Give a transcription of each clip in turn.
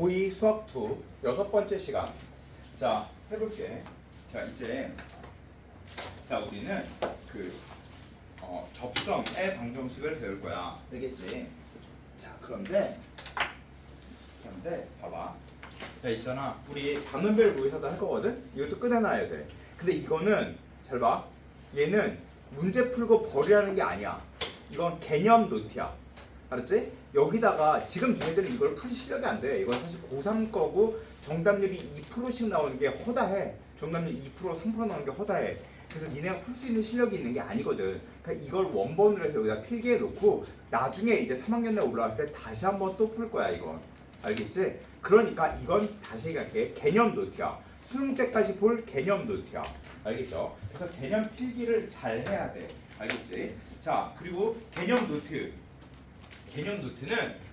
고2 수학 2 여섯 번째 시간. 자, 해볼게. 자, 이제 우리는 그 접선의 방정식을 배울 거야. 알겠지? 자, 그런데 봐봐. 자, 있잖아. 우리 단원별 모의사도 할 거거든. 이것도 꺼내놔야 돼. 근데 이거는 잘 봐. 얘는 문제 풀고 버리라는 게 아니야. 이건 개념 노트야. 알았지? 여기다가 지금 걔네들은 이걸 풀 실력이 안 돼. 이건 사실 고3 거고 정답률이 2%씩 나오는 게 허다해. 정답률 2%, 3% 나오는 게 허다해. 그래서 니네가 풀 수 있는 실력이 있는 게 아니거든. 그러니까 이걸 원본으로 해서 여기다 필기해 놓고 나중에 이제 3학년에 올라왔을 때 다시 한번 또 풀 거야, 이건. 알겠지? 그러니까 이건 다시 얘기할게. 개념 노트야. 수능 때까지 볼 개념 노트야. 알겠죠? 그래서 개념 필기를 잘 해야 돼. 알겠지? 자, 그리고 개념 노트는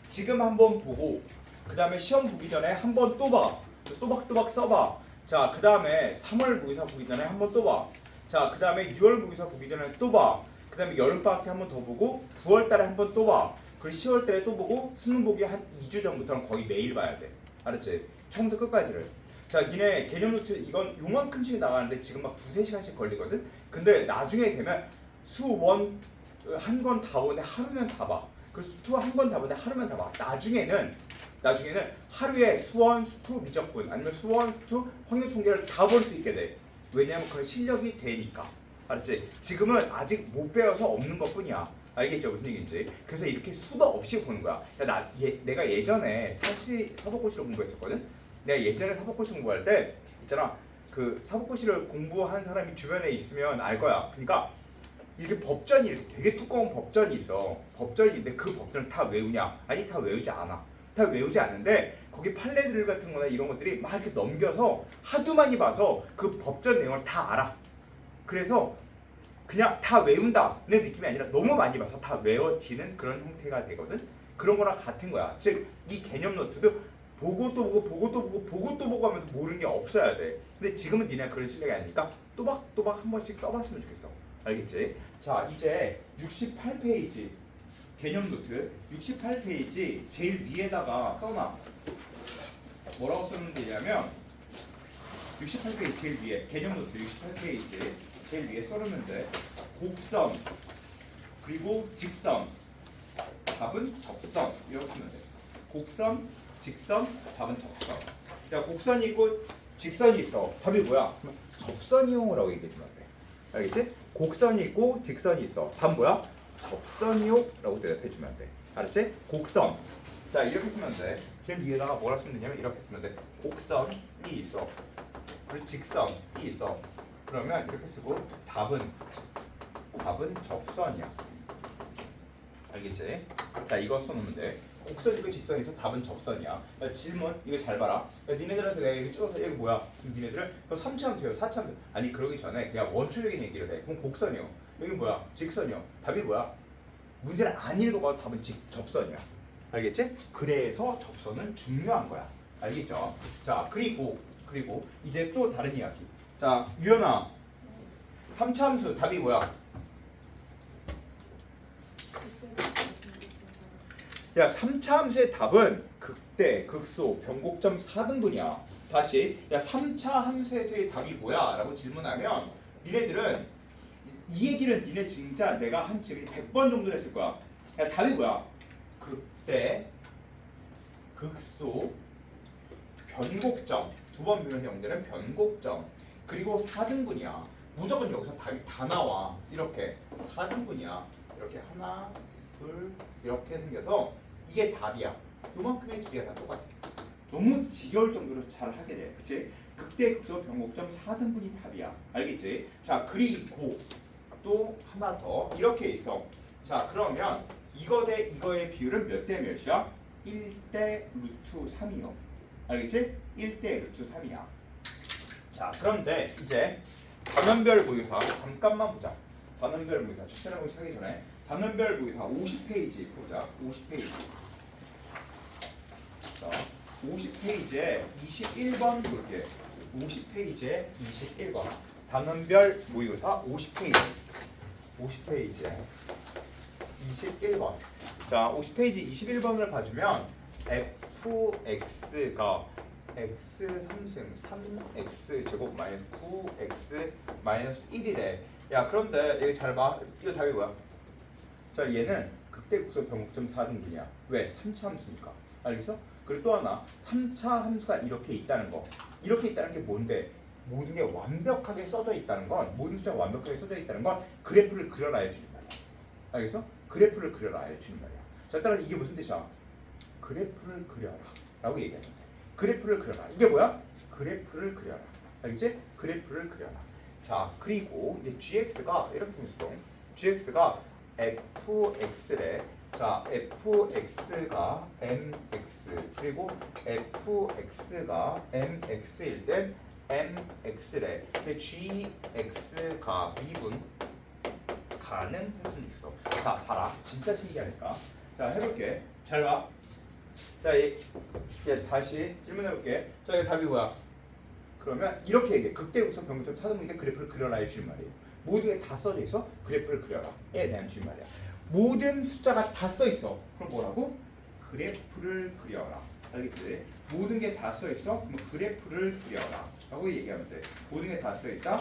지금 한번 보고 그 다음에 시험 보기 전에 한번 또 봐. 또박또박 써봐. 자, 그 다음에 3월 모의사 보기 전에 한번 또 봐. 자, 그 다음에 6월 모의사 보기 전에 또 봐. 그 다음에 여름방학 때 한번 더 보고 9월 달에 한번 또 봐. 그리고 10월 달에 또 보고 수능 보기 한 2주 전부터는 거의 매일 봐야 돼. 알았지? 처음부터 끝까지를. 자, 니네 개념 노트 이건 요만큼씩 나가는데 지금 막 2-3시간씩 걸리거든? 근데 나중에 되면 수원 한 권 다 보는데 하루면 다 봐. 그 수투 한 권 다 보는데 하루면 다 봐. 나중에는 하루에 수원, 수투, 미적분 아니면 수원, 수투, 확률 통계를 다 볼 수 있게 돼. 왜냐면 그건 실력이 되니까. 알았지? 지금은 아직 못 배워서 없는 것뿐이야. 알겠죠? 무슨 얘기인지. 그래서 이렇게 수도 없이 보는 거야. 내가 예전에 사법고시를 공부했었거든? 내가 예전에 사법고시 공부할 때 있잖아. 그 사법고시를 공부한 사람이 주변에 있으면 알 거야. 그러니까 이렇게 법전이 이렇게 되게 두꺼운 법전이 있어. 법전인데 그 법전을 다 외우냐? 아니, 다 외우지 않아. 다 외우지 않는데 거기 판례들 같은 거나 이런 것들이 막 이렇게 넘겨서 하도 많이 봐서 그 법전 내용을 다 알아. 그래서 그냥 다 외운다는 느낌이 아니라 너무 많이 봐서 다 외워지는 그런 형태가 되거든. 그런 거랑 같은 거야. 즉 이 개념 노트도 보고 또 보고 보고 또 보고 보고 또 보고 하면서 모르는 게 없어야 돼. 근데 지금은 니네가 그런 실력이 아니니까 또박또박 한 번씩 써봤으면 좋겠어. 알겠지? 자, 이제 68페이지 개념 노트 68페이지 제일 위에다가 써놔. 뭐라고 쓰면 되냐면 68페이지 제일 위에 개념 노트 68페이지 제일 위에 써놓으면 돼. 곡선 그리고 직선 답은 접선 이렇게 쓰면 돼. 곡선 직선 답은 접선. 자, 곡선이 있고 직선이 있어. 답이 뭐야? 접선이요라고 얘기해주면 돼. 알겠지? 곡선이 있고 직선이 있어. 답 뭐야? 접선이요라고 대답해주면 돼. 알았지? 곡선. 자, 이렇게 쓰면 돼. 제일 위에다가 뭐라 쓰면 되냐면 이렇게 쓰면 돼. 곡선이 있어. 그리고 직선이 있어. 그러면 이렇게 쓰고 답은 접선이야. 알겠지? 자, 이거 써놓으면 돼. 곡선이고 직선이 있어. 답은 접선이야. 야, 질문 이거 잘 봐라. 야, 니네들한테 내가 이거 찍어서 이거 뭐야? 그럼 니네들은 그거 3차함수예요, 4차함수. 아니, 그러기 전에 그냥 원초적인 얘기를 해. 그럼 곡선이요. 여기 뭐야? 직선이요. 답이 뭐야? 문제를 안 읽어봐도 답은 접선이야. 알겠지? 그래서 접선은 중요한 거야. 알겠죠? 자, 그리고 이제 또 다른 이야기. 자, 유연아, 3차함수 답이 뭐야? 야, 3차함수의 답은 극대, 극소, 변곡점 4등분이야. 다시, 야, 3차 함수에서의 답이 뭐야? 라고 질문하면 니네들은 이 얘기를 니네 진짜 내가 한 지금 100번 정도 했을 거야. 야, 답이 뭐야? 극대, 극소, 변곡점. 두 번 비면서 연결은 변곡점. 그리고 4등분이야. 무조건 여기서 답이 다 나와. 이렇게 4등분이야. 이렇게 하나, 둘 이렇게 생겨서 이게 답이야. 요만큼의 길이가 다 똑같아. 너무 지겨울 정도로 잘 하게 돼. 그치? 극대, 극소, 변곡점 4등분이 답이야. 알겠지? 자, 그리고 또 하나 더 이렇게 있어. 자, 그러면 이거 대 이거의 비율은 몇 대 몇이야? 1대 루트 3이요. 알겠지? 1대 루트 3이야. 자, 그런데 이제 단원별 모의사 잠깐만 보자. 단원별 모의사 첫째랑 하기 전에 단원별 모의사 50페이지 보자. 50페이지. 자, 50페이지에 21번 볼게. 50페이지에 21번. 단원별 모의사 50페이지. 50페이지에 21번. 자, 50페이지 21번을 봐주면 F fx가 x 3승 3x 제곱 마이너스 9x 마이너스 1이래. 야 그런데 여기 잘 봐. 이거 답이 뭐야? 자 얘는 극대국소 변곡점 4등분이야. 왜? 3차 함수니까. 알겠어? 그리고 또 하나 3차 함수가 이렇게 있다는 거. 이렇게 있다는 게 뭔데? 모든 게 완벽하게 써져 있다는 건, 모든 숫자가 완벽하게 써져 있다는 건 그래프를 그려라 해주는 말이야. 알겠어? 그래프를 그려라 해주는 말이야. 자 따라서 이게 무슨 뜻이야? 그래프를 그려라 라고 얘기하는 거야. 그래프를 그려라. 이게 뭐야? 그래프를 그려라. 알겠지? 그래프를 그려라. 자 그리고 이제 gx가 이렇게 생겼어. gx가 fx래. 자 fx가 mx 그리고 fx가 mx일 땐 mx래. 근데 gx가 미분 가는 뜻은 있어. 자 봐라. 진짜 신기하니까. 자 해볼게. 잘 봐. 자 다시 질문해볼게. 자 이거 답이 뭐야? 그러면 이렇게 얘기해. 극대국소 변곡점 4등분인데 그래프를 그려라 의 줄말이에요. 모든 게 다 써져 있어. 그래프를 그려라 에 대한 줄말이야. 모든 숫자가 다 써 있어. 그럼 뭐라고? 그래프를 그려라. 알겠지? 모든 게 다 써 있어. 그럼 그래프를 그려라 라고 얘기하면 돼. 모든 게 다 써 있다.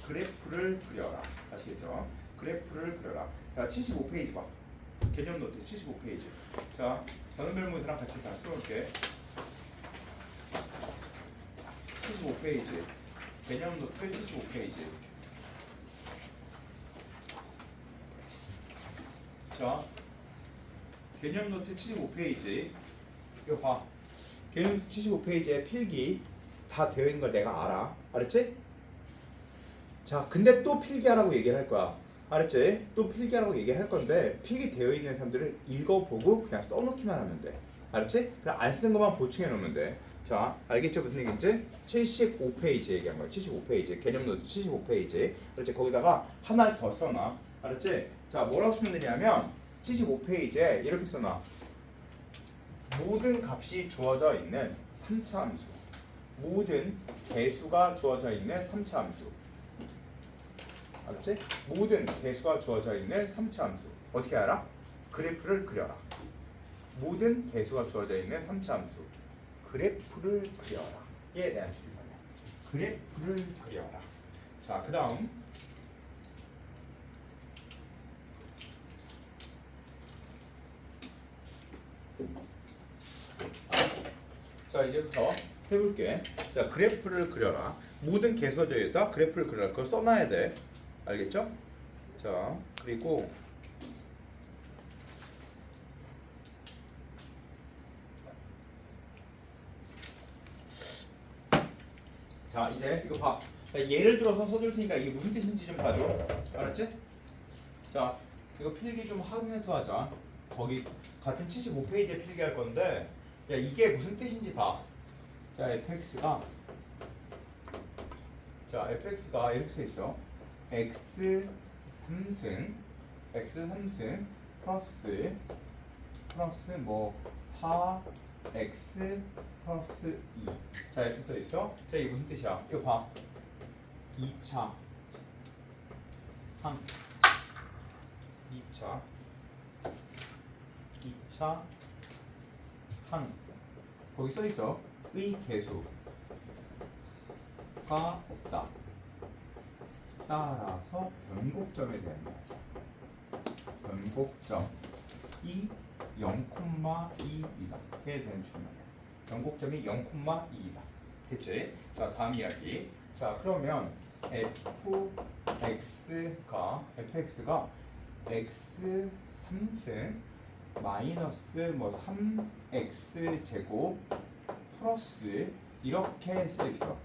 그래프를 그려라. 아시겠죠? 그래프를 그려라. 자 75페이지 봐. 개념 노트 75페이지. 자 단원별문이랑 같이 다 써볼게. 75페이지. 개념 노트 75페이지. 자, 개념 노트 75페이지. 이거 봐. 개념 노트 75페이지에 필기 다 되어 있는 걸 내가 알아. 알았지? 자, 근데 또 필기하라고 얘기를 할 거야. 알았지? 또 필기하라고 얘기를 할 건데 필기 되어 있는 사람들을 읽어보고 그냥 써놓기만 하면 돼. 알았지? 그냥 안 쓴 것만 보충해 놓으면 돼. 자, 알겠죠? 무슨 얘기인지? 75페이지 얘기한 거야. 75페이지. 개념 노트 75페이지. 알았지? 거기다가 하나 더 써놔. 알았지? 자, 뭐라고 쓰면 되냐면 75페이지에 이렇게 써놔. 모든 값이 주어져 있는 3차 함수. 모든 개수가 주어져 있는 3차 함수. 알았지? 모든 개수가 주어져 있는 3차 함수. 어떻게 알아? 그래프를 그려라. 모든 개수가 주어져 있는 3차 함수. 그래프를 그려라. 에 대한 질문이야. 그래프를 그려라. 자, 그 다음 자 이제부터 해볼게. 자 그래프를 그려라. 모든 개수가 되어있다. 그래프를 그려라. 그걸 써놔야 돼. 알겠죠? 자 그리고 자 이제 이거 봐. 자, 예를 들어서 써줄 테니까 이게 무슨 뜻인지 좀 봐줘. 알았지? 자 이거 필기 좀 하면서 하자. 거기 같은 75페이지에 필기할 건데 야 이게 무슨 뜻인지 봐. 자 fx가 이렇게 써 있어. x 3승 플러스 뭐 4x 플러스 2. 자 이렇게 써 있어. 자 이게 무슨 뜻이야? 이거 봐. 2차 항 2차 항 거기 써 있어. 의 개수가 없다. 따라서 변곡점에 대한 말. 변곡점이 0,2이다. 에 대한 질문이야. 변곡점이 0,2이다. 됐지? 자 다음 이야기. 자 그러면 fx가 x 3승 마이너스 뭐 3x 제곱 플러스 이렇게 써 있어.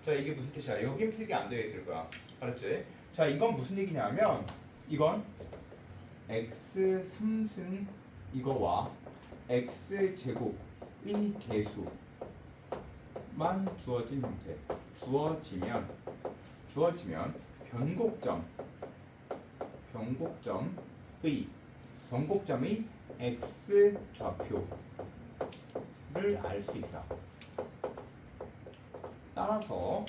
자 이게 무슨 뜻이야? 여긴 필기 안 되어 있을 거야. 알았지? 자 이건 무슨 얘기냐면 이건 x 3승 이거와 x 제곱의 개수만 주어진 형태. 주어지면 변곡점의 x 좌표를 알 수 있다. 따라서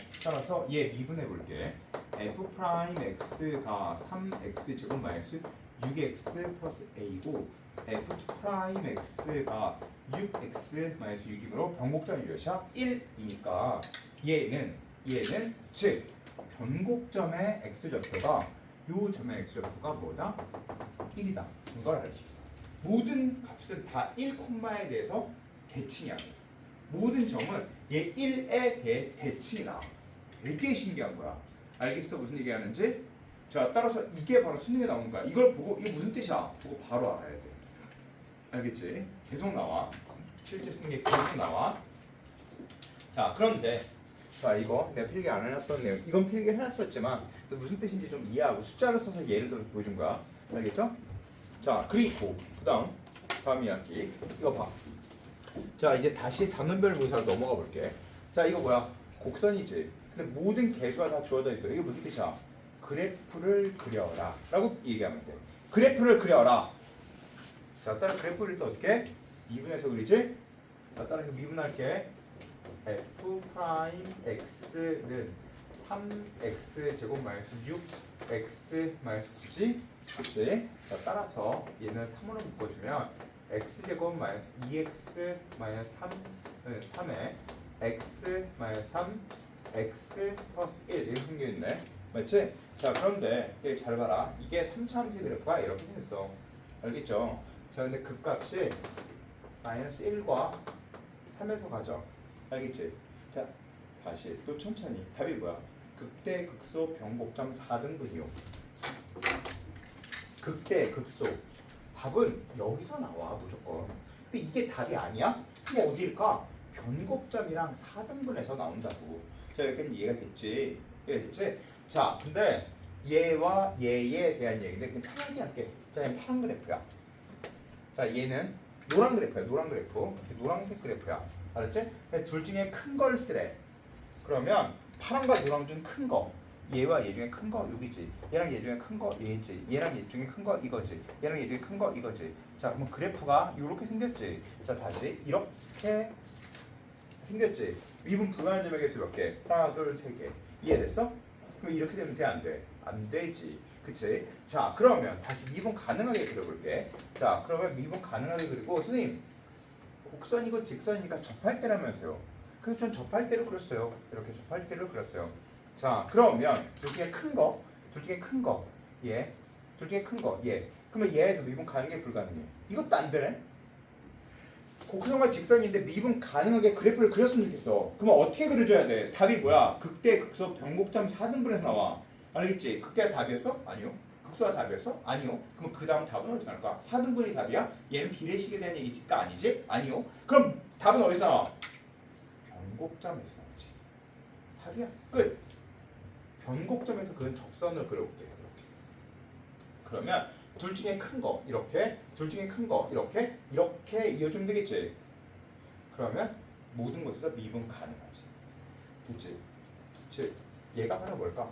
얘 미분해 볼게. f 프라임 x가 3x 제곱 마이너스 6x 플러스 a고 f2 프라임 x가 6x-6이므로 변곡점이 몇이야? 1이니까 얘는 즉 변곡점의 x좌표가 요 점의 x좌표가 뭐다? 1이다. 이걸 알 수 있어. 모든 값은 다 1콤마에 대해서 대칭이야. 모든 점은 얘 1에 대해 대칭이 나와. 되게 신기한 거야. 알겠어? 무슨 얘기하는지? 자, 따라서 이게 바로 수능에 나오는 거야. 이걸 보고 이게 무슨 뜻이야? 보고 바로 알아야 돼. 알겠지? 계속 나와. 실제 수능에 계속 나와. 자, 그런데 자, 이거 내가 필기 안 해놨던 내용. 이건 필기 해놨었지만 무슨 뜻인지 좀 이해하고 숫자를 써서 예를 들어 보여준 거야. 알겠죠? 자, 그리고 다음 이야기 이거 봐. 자, 이제 다시 단원별 모의사로 넘어가 볼게. 자, 이거 뭐야? 곡선이지. 근데 모든 개수가 다 주어져 있어. 이게 무슨 뜻이야? 그래프를 그려라 라고 얘기하면 돼. 그래프를 그려라. 자, 따라 그래프를 또 어떻게? 미분해서 그리지? 자, 따라 이거 미분할게. f 프라임 x는 3x 제곱 마이너스 6x 마이너스 9지? 그치? 자, 따라서 얘는 3으로 묶어주면 x 제곱 마이너스 2x 마이너스 3에 x 마이너스 3 x 플러스 1 이렇게 생겨있네. 맞지? 자, 그런데 여기 잘 봐라. 이게 3차 함수 그래프가 이렇게 생겼어. 알겠죠? 자, 근데 극값이 마이너스 1과 3에서 가죠. 알겠지? 자, 다시 또 천천히. 답이 뭐야? 극대 극소 변곡점 4등분이요. 극대 극소. 답은 여기서 나와 무조건. 근데 이게 답이 아니야? 그럼 어디일까? 변곡점이랑 4등분에서 나온다고. 자, 여기까지 이해가 됐지? 이해가 됐지? 자, 근데 얘와 얘에 대한 얘기인데 그냥 편하게 할게. 자, 얘는 파란 그래프야. 자, 얘는 노란 그래프야. 노란 그래프. 노란색 그래프야. 알았지? 둘 중에 큰 걸 쓰래. 그러면 파란과 노랑 중 큰 거. 얘와 얘 중에 큰 거 여기지. 얘랑 얘 중에 큰 거 얘지. 얘랑 얘 중에 큰 거 이거지. 얘랑 얘 중에 큰 거 이거지. 자, 그럼 그래프가 이렇게 생겼지. 자, 다시 이렇게 생겼지. 미분 불가한 점의 개수 몇 개? 하나, 둘, 세 개. 이해됐어? 그럼 이렇게 되면 돼, 안 돼? 안 되지. 그치? 자, 그러면 다시 미분 가능하게 그려볼게. 자, 그러면 미분 가능하게 그리고 선생님 곡선이고 직선이니까 접할 때라면서요. 그래서 전 접할 때로 그렸어요. 이렇게 접할 때로 그렸어요. 자, 그러면 둘 중에 큰 거, 얘, 둘 중에 큰 거, 얘. 그러면 얘에서 미분 가능해, 불가능해? 이것도 안 되네. 곡선과 직선인데 미분 가능하게 그래프를 그렸으면 좋겠어. 그러면 어떻게 그려줘야 돼? 답이 뭐야? 극대 극소 변곡점 4등분에서 나와. 알겠지? 극대가 답이었어? 아니요. 극소가 답이었어? 아니요. 그럼 그 다음 답은 어디서 나올까? 4등분이 답이야? 얘는 비례식에 대한 얘기일까? 아니지? 아니요. 그럼 답은 어디서 나와? 변곡점에서 나오지. 답이야. 끝. 변곡점에서 그은 접선을 그려볼게. 이렇게. 그러면 둘 중에 큰 거 이렇게, 둘 중에 큰 거 이렇게 이어주면 되겠지. 그러면 모든 곳에서 미분 가능하지. 됐지? 즉 얘가 바로 뭘까?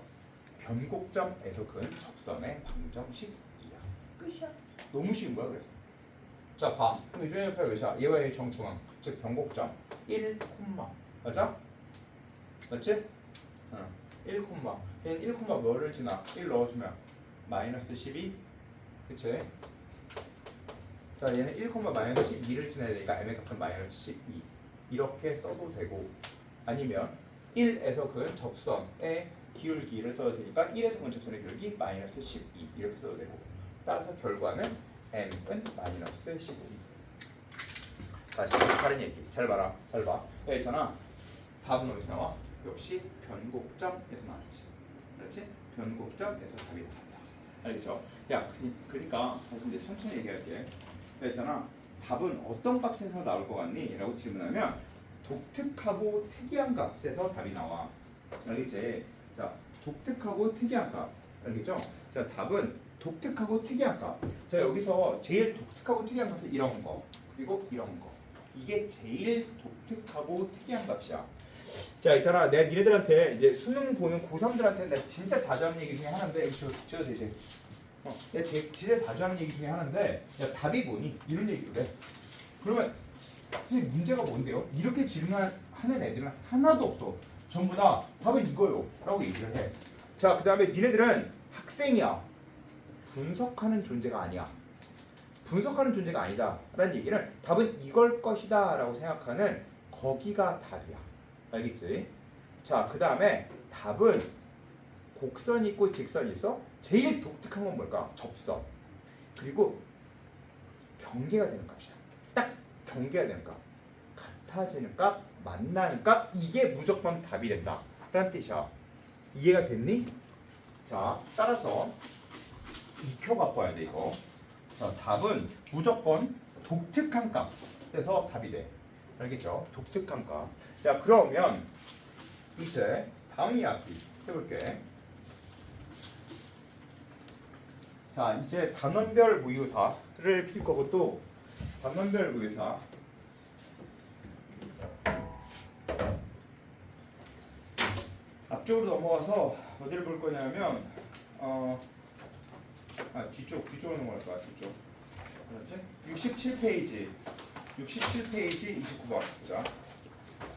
변곡점에서 그은 접선의 방정식이야. 끝이야. 너무 쉬운 거야. 그래서 자, 봐. 그럼 이중의 옆에 몇이야? 얘와 얘의 정중앙, 즉 변곡점 1, 맞아? 맞지? 1, 얘는 1, 뭐를 지나? 1 넣어주면 마이너스 12. 그치? 자, 얘는 1, 마이너스 12를 지나야 되니까 m의 값은 마이너스 12. 이렇게 써도 되고, 아니면 1에서 그은 접선의 기울기를 써도 되니까 1에서 그은 접선의 기울기 마이너스 12 이렇게 써도 되고, 따라서 결과는 m은 마이너스 15. 다시 다른 얘기. 잘 봐라. 잘 봐. 여기 있잖아. 답은 어디서 나와? 역시 변곡점에서 나왔지. 그렇지? 변곡점에서 답이 나온다. 알겠죠? 야, 그러니까 다시 이제 천천히 얘기할게. 있잖아. 답은 어떤 값에서 나올 것 같니? 라고 질문하면 독특하고 특이한 값에서 답이 나와. 알겠지? 자, 독특하고 특이한 값. 알겠죠? 자, 답은 독특하고 특이한 값. 자, 여기서 제일 독특하고 특이한 값은 이런 거. 그리고 이런 거. 이게 제일 독특하고 특이한 값이야. 자, 있잖아. 내가 니네들한테 이제 수능 보는 고3들한테 내가 진짜 자주 하는 얘기 중에 하나인데, 저도 되지. 내가 진짜 자주 하는 얘기 중에 하나인데, 야, 답이 뭐니? 이런 얘기를 해. 그러면 선생님 문제가 뭔데요? 이렇게 질문하는 애들은 하나도 없어. 전부 다 답은 이거요. 라고 얘기를 해. 자, 그 다음에 니네들은 학생이야. 분석하는 존재가 아니야. 분석하는 존재가 아니다 라는 얘기는 답은 이걸 것이다 라고 생각하는 거기가 답이야. 알겠지? 자, 그 다음에 답은 곡선이 있고 직선이 있어. 제일 독특한 건 뭘까? 접선. 그리고 경계가 되는 값이야. 딱 경계가 되는 값. 같아지는 값, 만나는 값, 이게 무조건 답이 된다 라는 뜻이야. 이해가 됐니? 자, 따라서 이 표 갖고 와야 돼 이거. 자, 답은 무조건 독특한 값에서 답이 돼. 알겠죠? 독특한 값. 야, 그러면 이제 다음 이야기 해볼게. 자, 이제 단원별 무효사를 필 거고 또 단원별 무효사. 앞쪽으로 넘어가서 어디를 볼 거냐면 뒤쪽으로 넘어갈 거야. 뒤쪽. 그렇지? 67페이지 29번 보자.